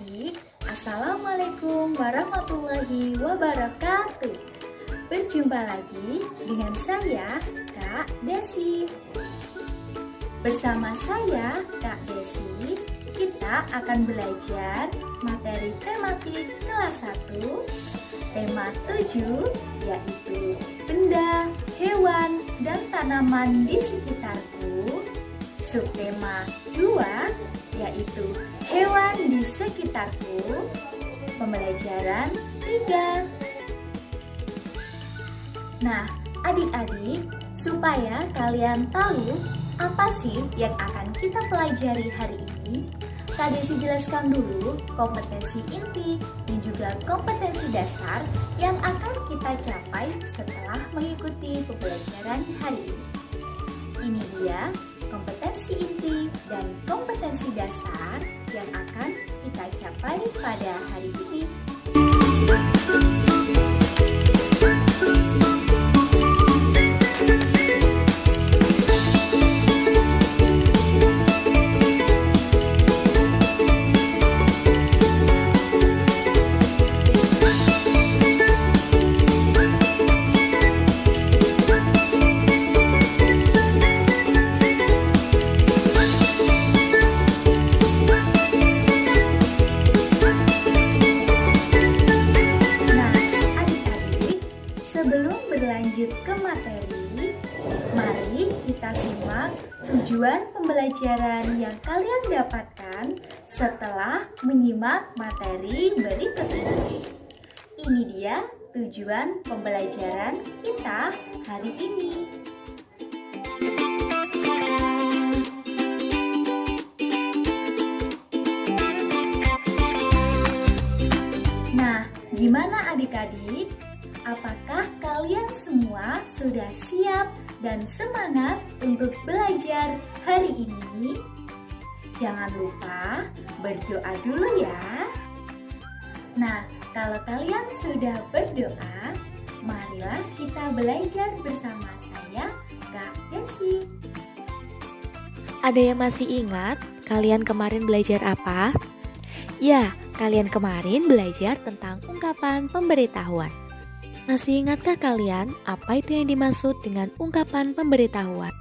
adik-adik, Assalamualaikum warahmatullahi wabarakatuh. Berjumpa lagi dengan saya, Kak Desi. Bersama saya, Kak Desi, kita akan belajar materi tematik kelas 1, tema 7, yaitu benda, hewan, dan tanaman di sekitarku. Subtema 2, yaitu hewan di sekitarku. Pembelajaran 3. Nah, adik-adik, supaya kalian tahu apa sih yang akan kita pelajari hari ini, Kak Desi jelaskan dulu kompetensi inti dan juga kompetensi dasar yang akan kita capai setelah mengikuti pembelajaran hari ini. Ini dia kompetensi inti dan kompetensi dasar yang akan kita capai pada hari ini. Berlanjut ke materi, mari kita simak tujuan pembelajaran yang kalian dapatkan setelah menyimak materi berikut ini. Ini dia tujuan pembelajaran kita hari ini. Nah, gimana adik-adik? Apakah kalian semua sudah siap dan semangat untuk belajar hari ini? Jangan lupa berdoa dulu ya. Nah, kalau kalian sudah berdoa, marilah kita belajar bersama saya, Kak Desi. Ada yang masih ingat kalian kemarin belajar apa? Ya, kalian kemarin belajar tentang ungkapan pemberitahuan. Masih ingatkah kalian apa itu yang dimaksud dengan ungkapan pemberitahuan?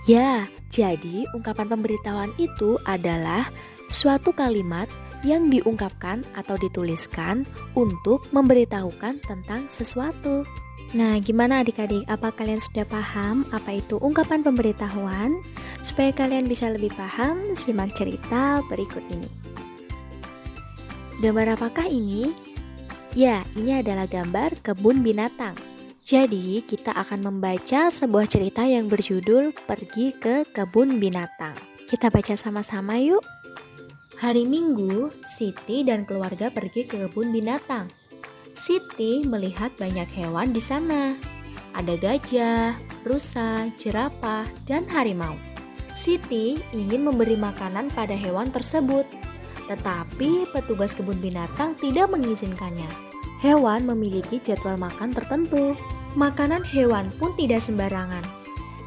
Ya, jadi ungkapan pemberitahuan itu adalah suatu kalimat yang diungkapkan atau dituliskan untuk memberitahukan tentang sesuatu. Nah, gimana adik-adik? Apa kalian sudah paham apa itu ungkapan pemberitahuan? Supaya kalian bisa lebih paham, simak cerita berikut ini. Gambar apakah ini? Ya, ini adalah gambar kebun binatang. Jadi, kita akan membaca sebuah cerita yang berjudul Pergi ke Kebun Binatang. Kita baca sama-sama yuk. Hari Minggu, Siti dan keluarga pergi ke kebun binatang. Siti melihat banyak hewan di sana. Ada gajah, rusa, jerapah, dan harimau. Siti ingin memberi makanan pada hewan tersebut, tetapi petugas kebun binatang tidak mengizinkannya. Hewan memiliki jadwal makan tertentu. Makanan hewan pun tidak sembarangan.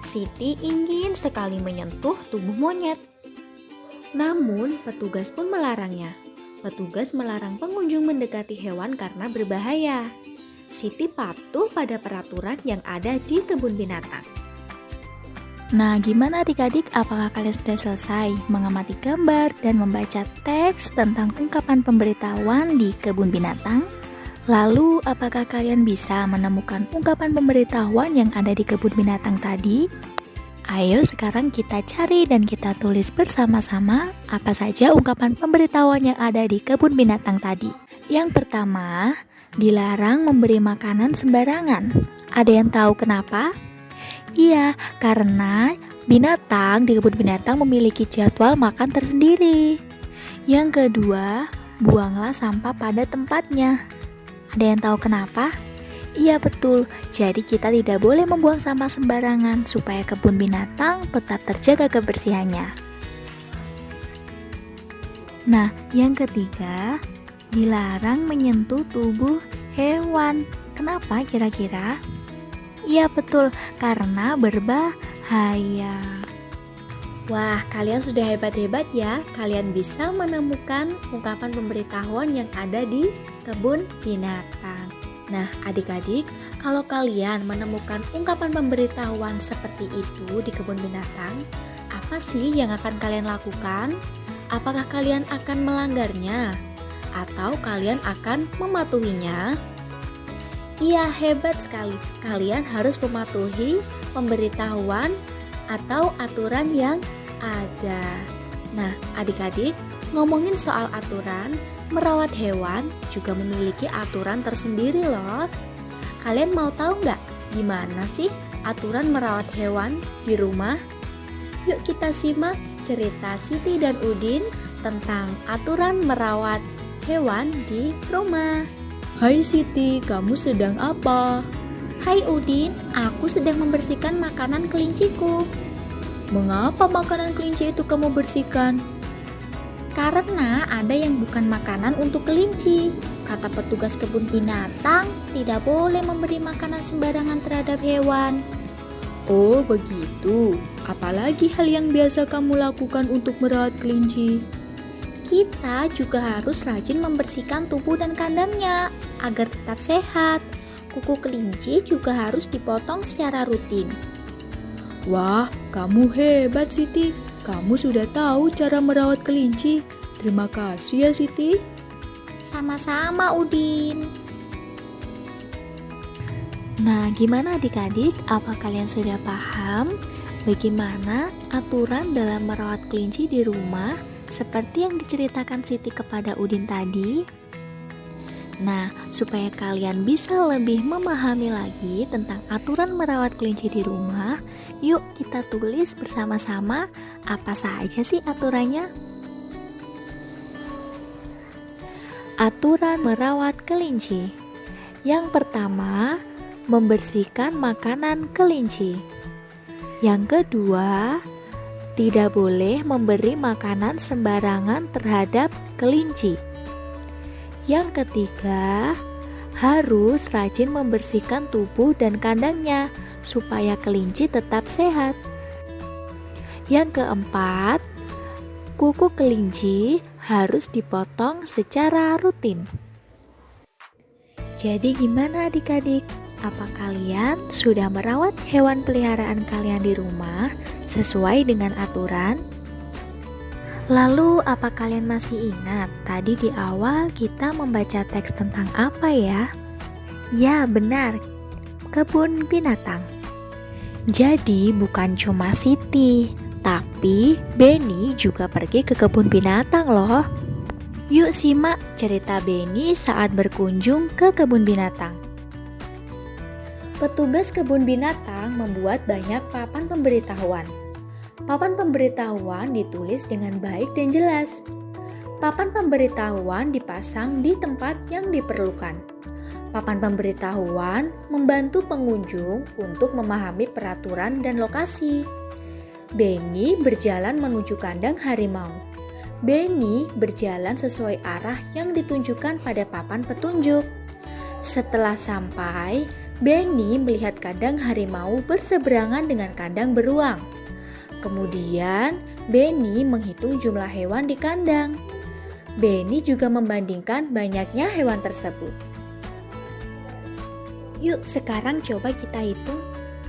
Siti ingin sekali menyentuh tubuh monyet. Namun, petugas pun melarangnya. Petugas melarang pengunjung mendekati hewan karena berbahaya. Siti patuh pada peraturan yang ada di kebun binatang. Nah, gimana adik-adik? Apakah kalian sudah selesai mengamati gambar dan membaca teks tentang ungkapan pemberitahuan di kebun binatang? Lalu, apakah kalian bisa menemukan ungkapan pemberitahuan yang ada di kebun binatang tadi? Ayo sekarang kita cari dan kita tulis bersama-sama apa saja ungkapan pemberitahuan yang ada di kebun binatang tadi. Yang pertama, dilarang memberi makanan sembarangan. Ada yang tahu kenapa? Iya, karena binatang di kebun binatang memiliki jadwal makan tersendiri. Yang kedua, buanglah sampah pada tempatnya. Ada yang tahu kenapa? Iya betul, jadi kita tidak boleh membuang sampah sembarangan supaya kebun binatang tetap terjaga kebersihannya. Nah, yang ketiga, dilarang menyentuh tubuh hewan. Kenapa kira-kira? Iya betul, karena berbahaya. Wah, kalian sudah hebat-hebat ya. Kalian bisa menemukan ungkapan pemberitahuan yang ada di kebun binatang. Nah, adik-adik, kalau kalian menemukan ungkapan pemberitahuan seperti itu di kebun binatang, apa sih yang akan kalian lakukan? Apakah kalian akan melanggarnya? Atau kalian akan mematuhinya? Iya, hebat sekali. Kalian harus mematuhi pemberitahuan atau aturan yang ada. Nah, adik-adik, ngomongin soal aturan, merawat hewan juga memiliki aturan tersendiri loh. Kalian mau tahu nggak gimana sih aturan merawat hewan di rumah? Yuk kita simak cerita Siti dan Udin tentang aturan merawat hewan di rumah. Hai Siti, kamu sedang apa? Hai Udin, aku sedang membersihkan makanan kelinciku. Mengapa makanan kelinci itu kamu bersihkan? Karena ada yang bukan makanan untuk kelinci. Kata petugas kebun binatang, tidak boleh memberi makanan sembarangan terhadap hewan. Oh begitu, apalagi hal yang biasa kamu lakukan untuk merawat kelinci? Kita juga harus rajin membersihkan tubuh dan kandangnya agar tetap sehat. Kuku kelinci juga harus dipotong secara rutin. Wah, kamu hebat Siti. Kamu sudah tahu cara merawat kelinci. Terima kasih ya Siti. Sama-sama Udin. Nah, gimana adik-adik? Apa kalian sudah paham bagaimana aturan dalam merawat kelinci di rumah seperti yang diceritakan Siti kepada Udin tadi? Nah, supaya kalian bisa lebih memahami lagi tentang aturan merawat kelinci di rumah, yuk kita tulis bersama-sama apa saja sih aturannya. Aturan merawat kelinci. Yang pertama, membersihkan makanan kelinci. Yang kedua, tidak boleh memberi makanan sembarangan terhadap kelinci. Yang ketiga, harus rajin membersihkan tubuh dan kandangnya supaya kelinci tetap sehat. Yang keempat, kuku kelinci harus dipotong secara rutin. Jadi gimana adik-adik? Apa kalian sudah merawat hewan peliharaan kalian di rumah sesuai dengan aturan? Lalu apa kalian masih ingat tadi di awal kita membaca teks tentang apa ya? Ya benar, kebun binatang. Jadi bukan cuma Siti, tapi Beni juga pergi ke kebun binatang loh. Yuk simak cerita Beni saat berkunjung ke kebun binatang. Petugas kebun binatang membuat banyak papan pemberitahuan. Papan pemberitahuan ditulis dengan baik dan jelas. Papan pemberitahuan dipasang di tempat yang diperlukan. Papan pemberitahuan membantu pengunjung untuk memahami peraturan dan lokasi. Beni berjalan menuju kandang harimau. Beni berjalan sesuai arah yang ditunjukkan pada papan petunjuk. Setelah sampai, Beni melihat kandang harimau berseberangan dengan kandang beruang. Kemudian, Beni menghitung jumlah hewan di kandang. Beni juga membandingkan banyaknya hewan tersebut. Yuk, sekarang coba kita hitung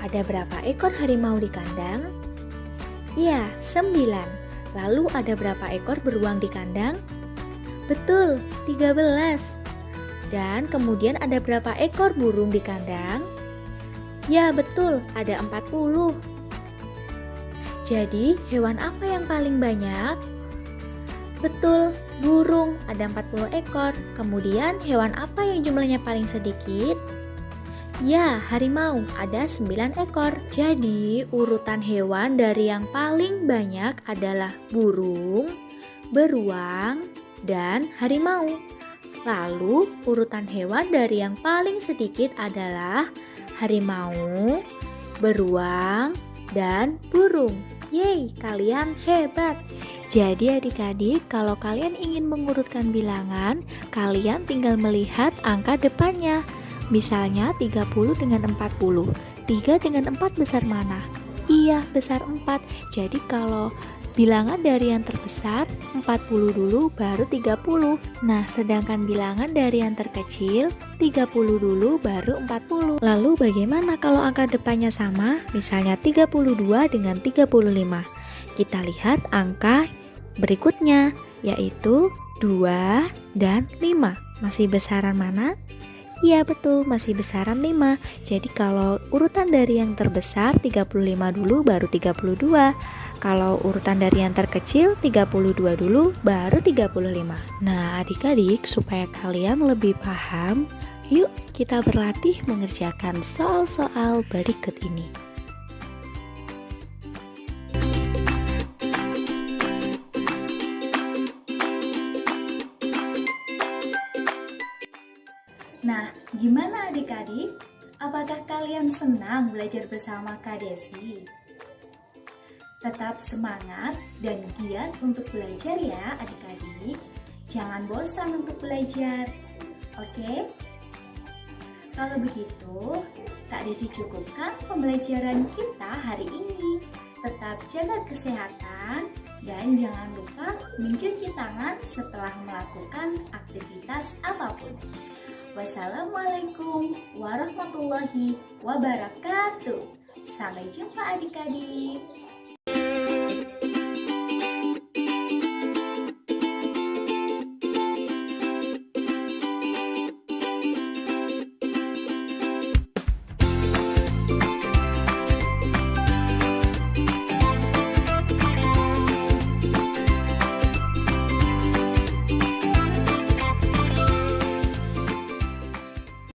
ada berapa ekor harimau di kandang? Ya, 9. Lalu ada berapa ekor beruang di kandang? Betul, 13. Dan kemudian ada berapa ekor burung di kandang? Ya, betul, ada 40. Jadi, hewan apa yang paling banyak? Betul, burung, ada 40 ekor. Kemudian, hewan apa yang jumlahnya paling sedikit? Ya, harimau, ada 9 ekor. Jadi, urutan hewan dari yang paling banyak adalah burung, beruang, dan harimau. Lalu, urutan hewan dari yang paling sedikit adalah harimau, beruang, dan burung. Yeay, kalian hebat. Jadi adik-adik, kalau kalian ingin mengurutkan bilangan, kalian tinggal melihat angka depannya. Misalnya 30 dengan 40, 3 dengan 4 besar mana? Iya, besar 4. Jadi kalau bilangan dari yang terbesar 40 dulu baru 30. Nah, sedangkan bilangan dari yang terkecil 30 dulu baru 40. Lalu bagaimana kalau angka depannya sama? Misalnya 32 dengan 35. Kita lihat angka berikutnya, yaitu 2 dan 5. Masih besaran mana? Iya betul, masih besaran 5. Jadi kalau urutan dari yang terbesar 35 dulu baru 32. Kalau urutan dari yang terkecil 32 dulu baru 35. Nah, adik-adik, supaya kalian lebih paham, yuk kita berlatih mengerjakan soal-soal berikut ini. Nah, gimana adik-adik? Apakah kalian senang belajar bersama Kak Desi? Tetap semangat dan giat untuk belajar ya adik-adik. Jangan bosan untuk belajar, oke? Kalau begitu, Kak Desi cukupkan pembelajaran kita hari ini. Tetap jaga kesehatan dan jangan lupa mencuci tangan setelah melakukan aktivitas apapun. Wassalamualaikum warahmatullahi wabarakatuh. Sampai jumpa adik-adik.